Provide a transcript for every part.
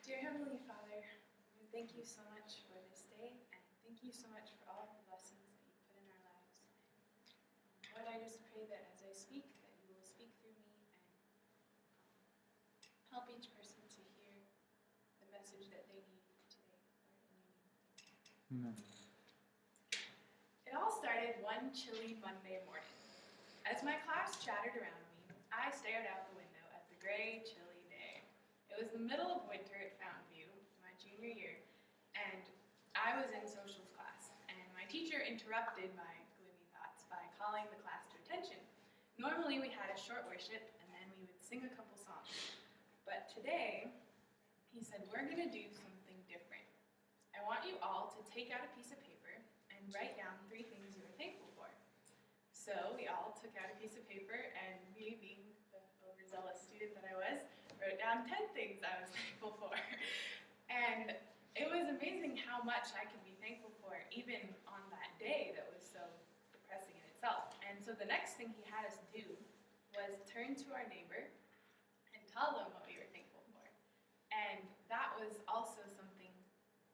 Dear Heavenly Father, we thank you so much for this day, and thank you so much for all of the blessings that you put in our lives. And Lord, I just pray that as I speak, that you will speak through me and help each person to hear the message that they need today. Lord, in your name. Amen. It all started one chilly Monday morning. As my class chattered around me, I stared out the window at the gray, chilly day. It was the middle of winter at Fountain View, my junior year, and I was in socials class, and my teacher interrupted my gloomy thoughts by calling the class to attention. Normally we had a short worship, and then we would sing a couple songs. But today, he said, we're going to do something different. I want you all to take out a piece of paper and write down 3 things you are thankful for. So we all took out a piece of paper, and me, being the overzealous student that I was, wrote down 10 things I was thankful for. And it was amazing how much I could be thankful for even on that day that was so depressing in itself. And so the next thing he had us do was turn to our neighbor and tell them what we were thankful for. And that was also something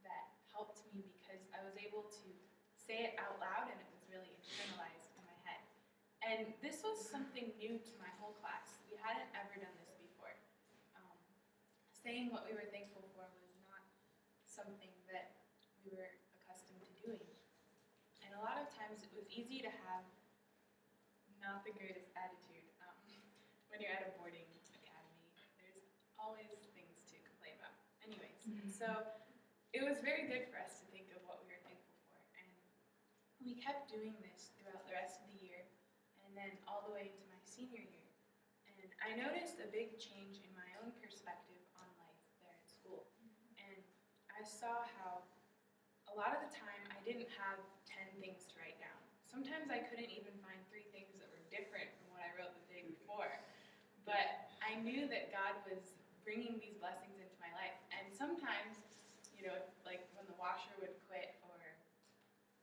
that helped me because I was able to say it out loud and it was really internalized in my head. And this was something new to my whole class. We hadn't ever done this before. Saying what we were thankful for was not something that we were accustomed to doing. And a lot of times it was easy to have not the greatest attitude. When you're at a boarding academy, there's always things to complain about. Anyways, so it was very good for us to think of what we were thankful for. And we kept doing this throughout the rest of the year and then all the way into my senior year. And I noticed a big change in my own perspective on life there at school. And I saw how a lot of the time I didn't have 10 things to write down. Sometimes I couldn't even find 3 things that were different from what I wrote the day before. But I knew that God was bringing these blessings into my life. And sometimes, you know, like when the washer would quit or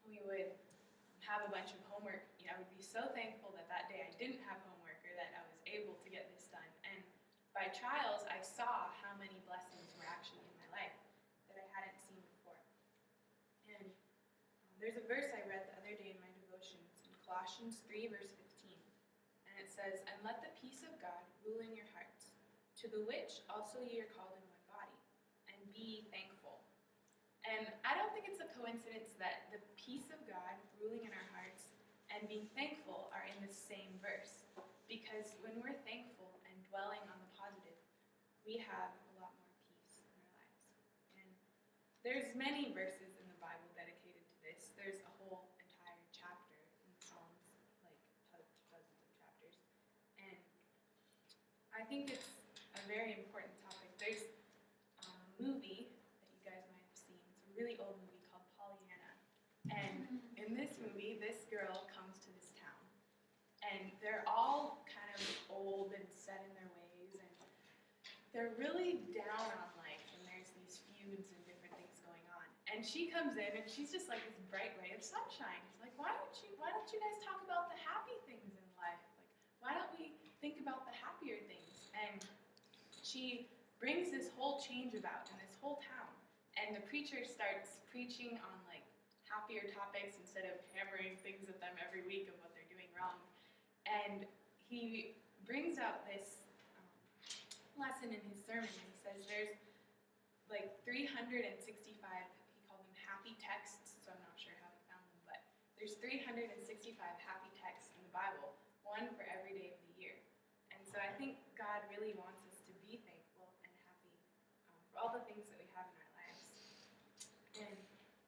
we would have a bunch of homework, you know, I would be so thankful that that day I didn't have homework or that I was able to get this done. And by trials, I saw how many blessings were actually in my life that I hadn't seen before. And there's a verse I read the other day in my devotions in Colossians 3, verse 15. And it says, "And let the peace of God rule in your hearts, to the which also ye are called in one body, and be thankful." And I don't think it's a coincidence that the peace of God ruling in our hearts and being thankful are in the same verse. Because when we're thankful and dwelling on the positive, we have a lot more peace in our lives. And there's many verses in the Bible dedicated to this. There's a whole entire chapter in the Psalms, like dozens of chapters. And I think it's a very important topic. There's a movie that you guys might have seen. It's a really old movie called Pollyanna. And in this movie, this girl comes to this town. And they're all kind of old and set in their ways, and they're really down on life, and there's these feuds and different things going on. And she comes in, and she's just like this bright ray of sunshine. She's like, why don't you guys talk about the happy things in life? Like, why don't we think about the happier things? And she brings this whole change about in this whole town. And the preacher starts preaching on like happier topics instead of hammering things at them every week of what they're doing wrong. And he brings out this lesson in his sermon, and he says there's like 365, he called them happy texts, so I'm not sure how he found them, but there's 365 happy texts in the Bible, one for every day of the year. And so I think God really wants us to be thankful and happy for all the things that we have in our lives. And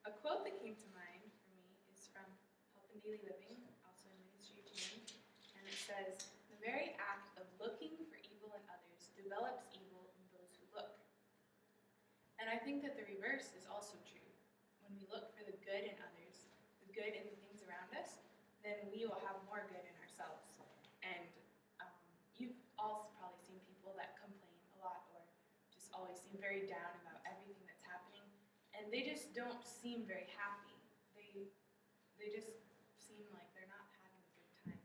a quote that came to mind for me is from Help in Daily Living, also in Ministry of Healing. And it says, "The very act of looking for evil in others develops evil in those who look." And I think that the reverse is also true. When we look for the good in others, the good in the things around us, then we will have more good in ourselves. And you've all probably seen people that complain a lot or just always seem very down about everything that's happening. And they just don't seem very happy. They just seem like they're not having a good time.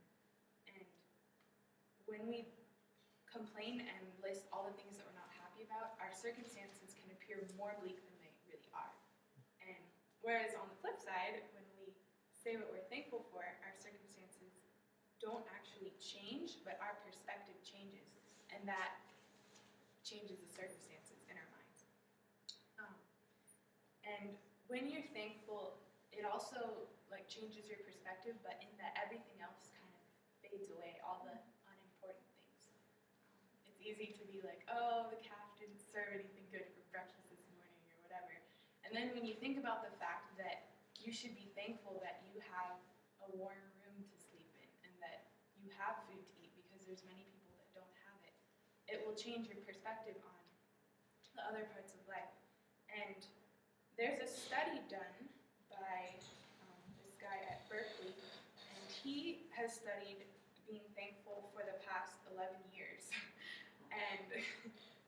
And when we complain and list all the things that we're not happy happy about, our circumstances can appear more bleak than they really are. And whereas on the flip side, when we say what we're thankful for, our circumstances don't actually change, but our perspective changes, and that changes the circumstances in our minds. And when you're thankful, it also changes your perspective, but in that everything else kind of fades away, all the unimportant things. It's easy to be like, oh, the calf didn't serve anything good for breakfast this morning or whatever. And then when you think about the fact that you should be thankful that you have a warm room to sleep in and that you have food to eat, because there's many people that don't have it, it will change your perspective on the other parts of life. And there's a study done by this guy at Berkeley, and he has studied being thankful for the past 11 years. And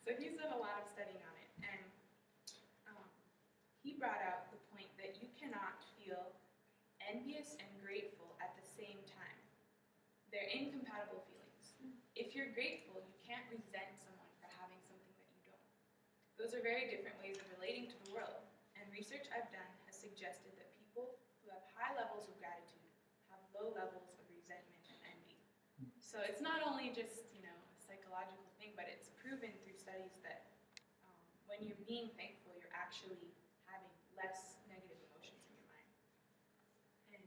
so he's done a lot of studying on it. And he brought out the point that you cannot feel envious and grateful at the same time. They're incompatible feelings. If you're grateful, you can't resent someone for having something that you don't. Those are very different ways of relating to the world. And research I've done has suggested that people who have high levels of gratitude have low levels of resentment and envy. So it's not only just, a psychological thing, but it's proven through studies that when you're being thankful, you're actually having less negative emotions in your mind. And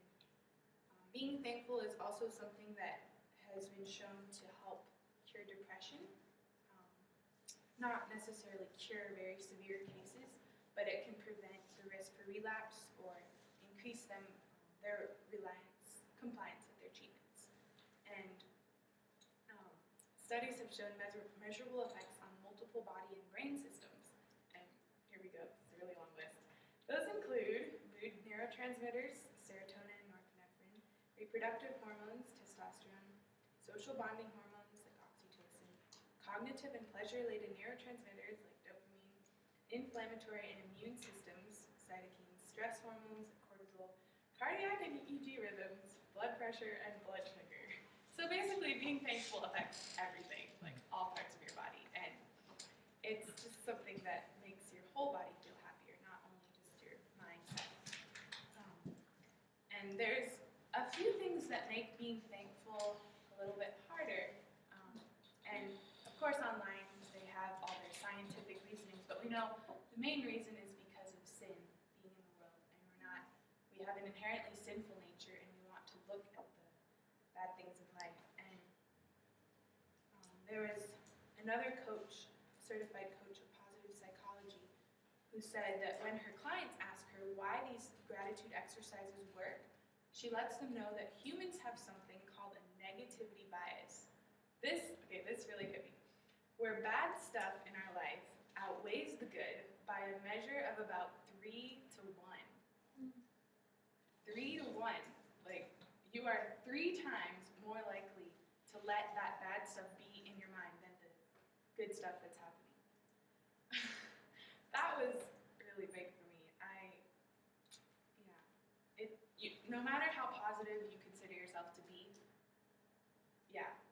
being thankful is also something that has been shown to help cure depression. Not necessarily cure very severe cases, but it can prevent the risk for relapse or increase their compliance with their treatments. And studies have shown measurable effects on multiple body and brain systems. And here we go, it's a really long list. Those include mood neurotransmitters, serotonin, norepinephrine, reproductive hormones, testosterone, social bonding hormones like oxytocin, cognitive and pleasure-related neurotransmitters like dopamine, inflammatory and immune systems, cytokines, stress hormones, cortisol, cardiac and EEG rhythms, blood pressure, and blood sugar. So basically, being thankful affects everything, all parts of your body. And it's just something that makes your whole body feel happier, not only just your mindset. And there's a few things that make being thankful a little bit harder. And of course, online, they have all their scientific reasonings, but we know the main reason is because of sin being in the world. And we have an inherently sinful nature, and we want to look at the bad things in life. And there was another coach, certified coach of positive psychology, who said that when her clients ask her why these gratitude exercises work, she lets them know that humans have something called a negativity bias. This really hit me. Where bad stuff in our life outweighs the good by a measure of about 3 to 1. 3 to 1. You are 3 times more likely to let that bad stuff be in your mind than the good stuff that's happening. That was really big for me. No matter how positive you consider yourself to be,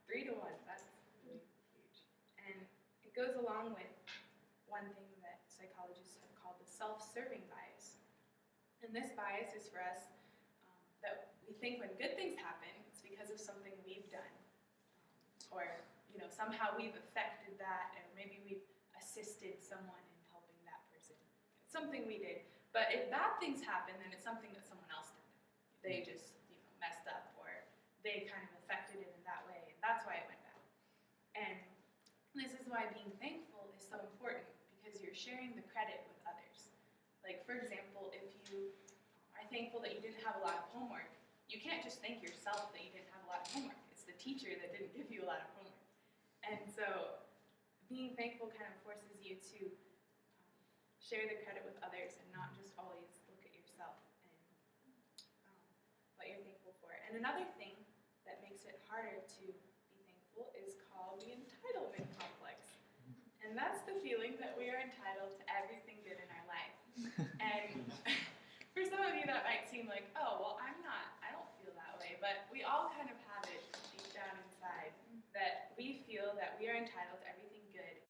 3 to 1, that's really huge. And it goes along with one thing that psychologists have called the self-serving bias. And this bias is for us that we think when good things happen, it's because of something we've done. Or, somehow we've affected that, or maybe we've assisted someone in helping that person. It's something we did. But if bad things happen, then it's something that someone else did. They just, messed up, or they kind of affected it in that way, and that's why it went bad. And this is why being thankful is so important, because you're sharing the credit with others. For example, if you are thankful that you didn't have a lot of homework, you can't just thank yourself that you didn't have a lot of homework. It's the teacher that didn't give you a lot of homework. And so being thankful kind of forces you to share the credit with others and not just always look at yourself and what you're thankful for. And another thing that makes it harder to be thankful is called the entitlement complex. And that's the feeling that we are entitled to everything good in our life. And for some of you that might seem like, oh, well, I don't feel that way, but we all kind of